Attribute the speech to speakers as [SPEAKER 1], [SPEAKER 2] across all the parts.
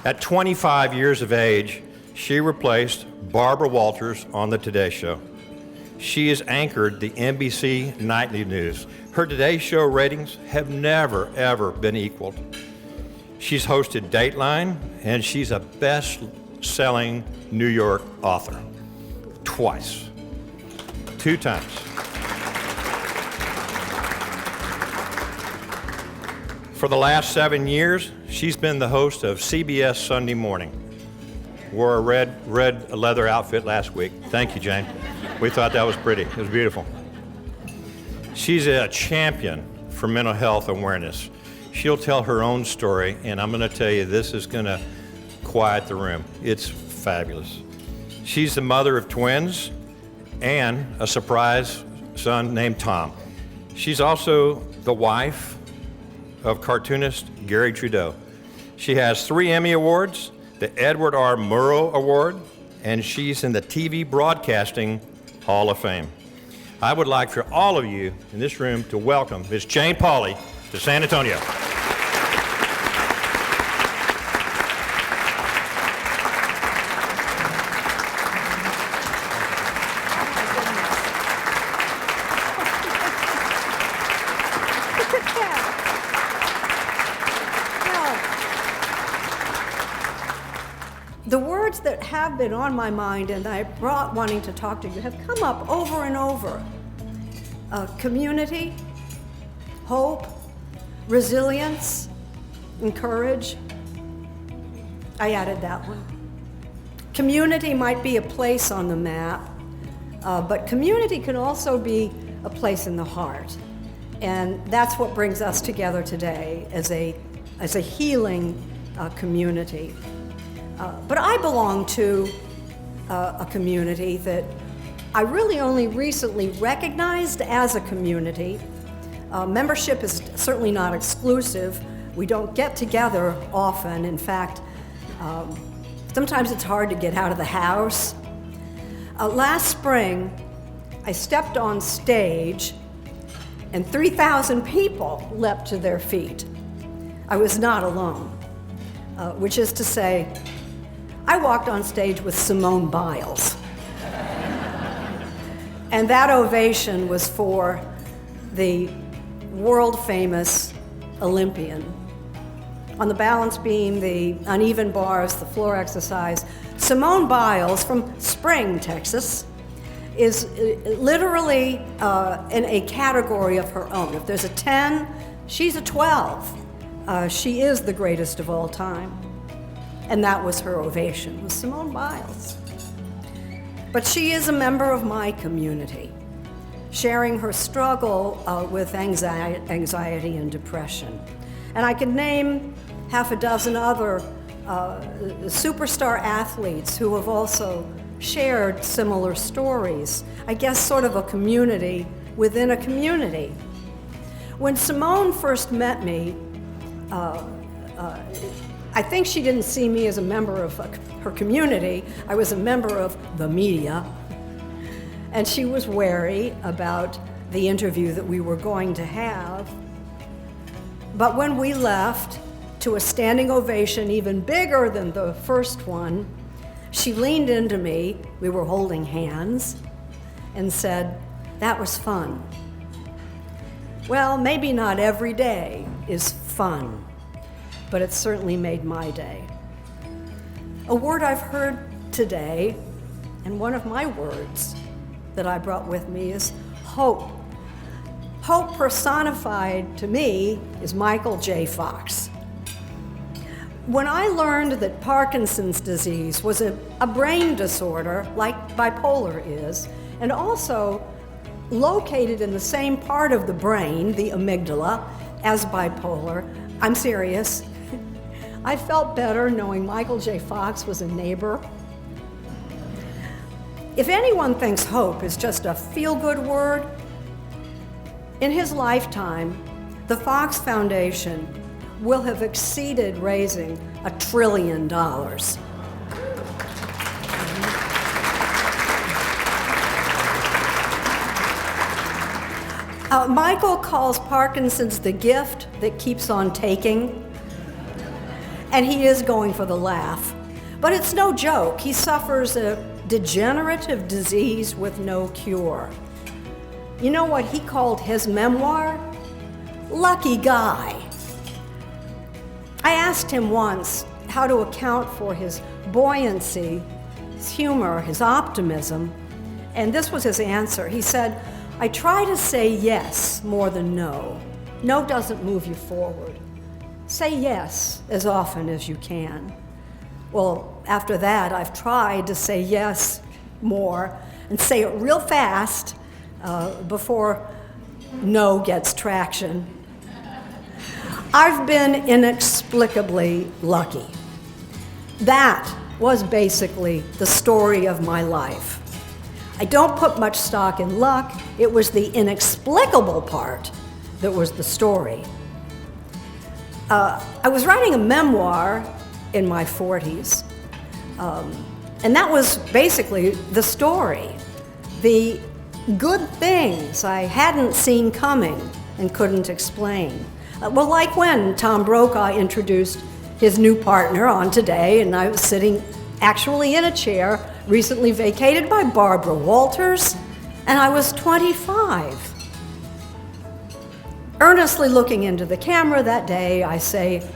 [SPEAKER 1] At 25 years of age, she replaced Barbara Walters on the Today Show. She has anchored the NBC Nightly News. Her Today Show ratings have never, ever been equaled. She's hosted Dateline, and she's a best-selling New York author. Twice. 2 times. For the last 7 years, she's been the host of CBS Sunday Morning. Wore a red leather outfit last week. Thank you, Jane. We thought that was pretty. It was beautiful. She's a champion for mental health awareness. She'll tell her own story, and I'm going to tell you, this is going to quiet the room. It's fabulous. She's the mother of twins and a surprise son named Tom. She's also the wife of cartoonist Gary Trudeau. She has 3 Emmy Awards, the Edward R. Murrow Award, and she's in the TV Broadcasting Hall of Fame. I would like for all of you in this room to welcome Ms. Jane Pauley to San Antonio.
[SPEAKER 2] The words that have been on my mind and I brought wanting to talk to you have come up over and over. Community, hope, resilience, and courage. I added that one. Community might be a place on the map, but community can also be a place in the heart. And that's what brings us together today as a healing community. But I belong to a community that I really only recently recognized as a community. Membership is certainly not exclusive. We don't get together often. In fact, sometimes it's hard to get out of the house. Last spring, I stepped on stage and 3,000 people leapt to their feet. I was not alone, which is to say, I walked on stage with Simone Biles. And that ovation was for the world-famous Olympian. On the balance beam, the uneven bars, the floor exercise, Simone Biles from Spring, Texas, is literally in a category of her own. If there's a 10, she's a 12. She is the greatest of all time. And that was her ovation, was Simone Biles. But she is a member of my community, sharing her struggle with anxiety and depression. And I can name half a dozen other superstar athletes who have also shared similar stories. I guess sort of a community within a community. When Simone first met me, I think she didn't see me as a member of her community. I was a member of the media. And she was wary about the interview that we were going to have. But when we left, to a standing ovation even bigger than the first one, she leaned into me, we were holding hands, and said, "That was fun." Well, maybe not every day is fun, but it certainly made my day. A word I've heard today, and one of my words that I brought with me, is hope. Hope personified to me is Michael J. Fox. When I learned that Parkinson's disease was a brain disorder like bipolar is, and also located in the same part of the brain, the amygdala, as bipolar, I'm serious, I felt better knowing Michael J. Fox was a neighbor. If anyone thinks hope is just a feel-good word, in his lifetime, the Fox Foundation will have exceeded raising $1 trillion. Michael calls Parkinson's the gift that keeps on taking. and he is going for the laugh. But it's no joke. He suffers a degenerative disease with no cure. You know what he called his memoir? Lucky Guy. I asked him once how to account for his buoyancy, his humor, his optimism, and this was his answer. He said, I try to say yes more than no. No doesn't move you forward. Say yes as often as you can. Well, after that, I've tried to say yes more and say it real fast before no gets traction. I've been inexplicably lucky. That was basically the story of my life. I don't put much stock in luck. It was the inexplicable part that was the story. I was writing a memoir in my 40s, and that was basically the story. The good things I hadn't seen coming and couldn't explain. Well, like when Tom Brokaw introduced his new partner on Today, and I was sitting actually in a chair recently vacated by Barbara Walters, and I was 25. Earnestly looking into the camera that day, I say,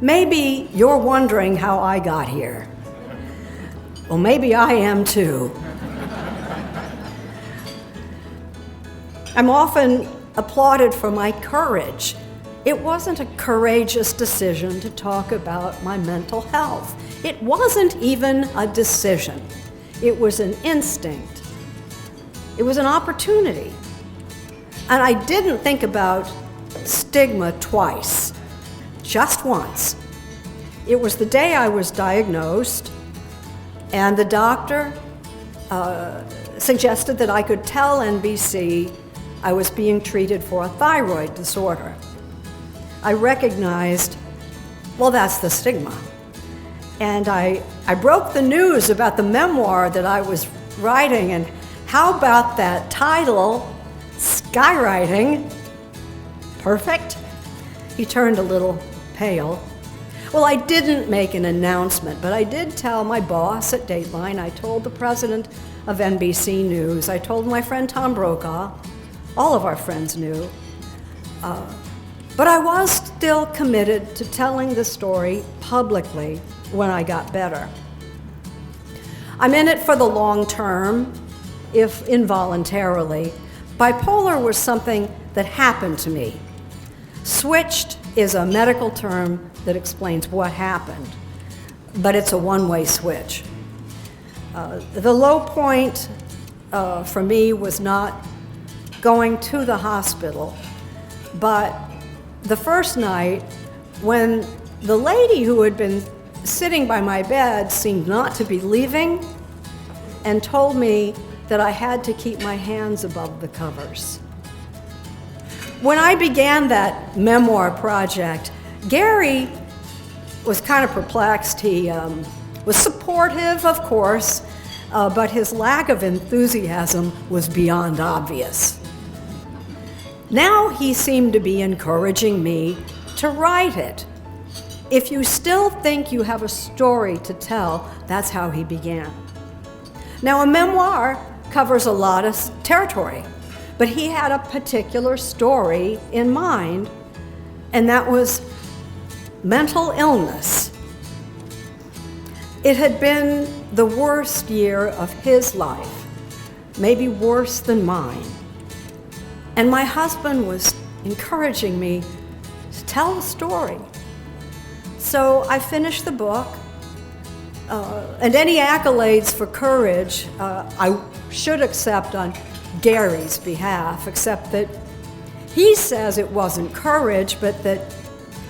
[SPEAKER 2] maybe you're wondering how I got here. Well, maybe I am too. I'm often applauded for my courage. It wasn't a courageous decision to talk about my mental health. It wasn't even a decision. It was an instinct. It was an opportunity. And I didn't think about stigma twice, just once. It was the day I was diagnosed, and the doctor suggested that I could tell NBC I was being treated for a thyroid disorder. I recognized, well, that's the stigma. And I broke the news about the memoir that I was writing, and how about that title, Skywriting? Perfect? He turned a little pale. Well, I didn't make an announcement, but I did tell my boss at Dateline. I told the president of NBC News. I told my friend Tom Brokaw. All of our friends knew. But I was still committed to telling the story publicly when I got better. I'm in it for the long term, if involuntarily. Bipolar was something that happened to me. Switched is a medical term that explains what happened, but it's a one-way switch. The low point for me was not going to the hospital, but the first night when the lady who had been sitting by my bed seemed not to be leaving and told me that I had to keep my hands above the covers. When I began that memoir project, Gary was kind of perplexed. He was supportive, of course, but his lack of enthusiasm was beyond obvious. Now he seemed to be encouraging me to write it. If you still think you have a story to tell, that's how he began. Now, a memoir covers a lot of territory, but he had a particular story in mind, and that was mental illness. It had been the worst year of his life, maybe worse than mine. And my husband was encouraging me to tell the story. So I finished the book, and any accolades for courage I should accept on Gary's behalf, except that he says it wasn't courage, but that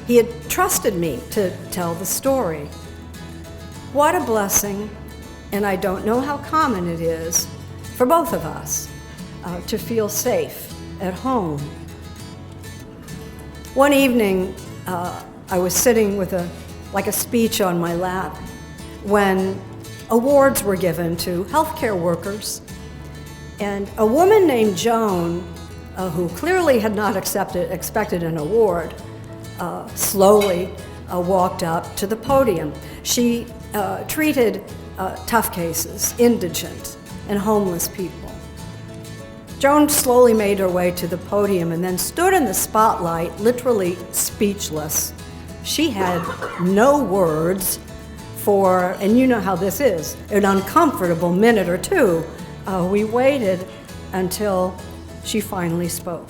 [SPEAKER 2] he had trusted me to tell the story. What a blessing, and I don't know how common it is for both of us to feel safe at home. One evening, I was sitting with a speech on my lap when awards were given to healthcare workers, and a woman named Joan, who clearly had not expected an award, slowly walked up to the podium. She treated tough cases, indigent, and homeless people. Joan slowly made her way to the podium and then stood in the spotlight, literally speechless. She had no words for, and you know how this is, an uncomfortable minute or two. We waited until she finally spoke.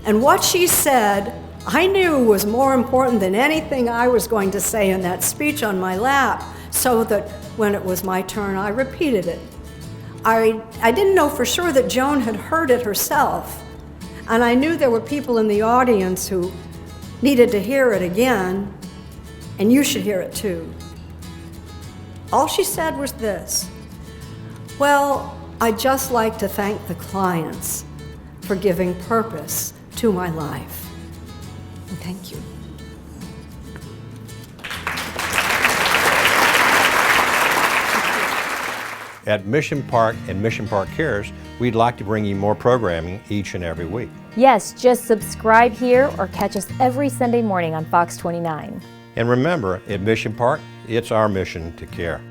[SPEAKER 2] And what she said, I knew was more important than anything I was going to say in that speech on my lap, so that when it was my turn, I repeated it. I didn't know for sure that Joan had heard it herself, and I knew there were people in the audience who needed to hear it again, and you should hear it too. All she said was this: well, I'd just like to thank the clients for giving purpose to my life. And thank you.
[SPEAKER 1] At Mission Park and Mission Park Cares, we'd like to bring you more programming each and every week.
[SPEAKER 3] Yes, just subscribe here or catch us every Sunday morning on Fox 29.
[SPEAKER 1] And remember, at Mission Park, it's our mission to care.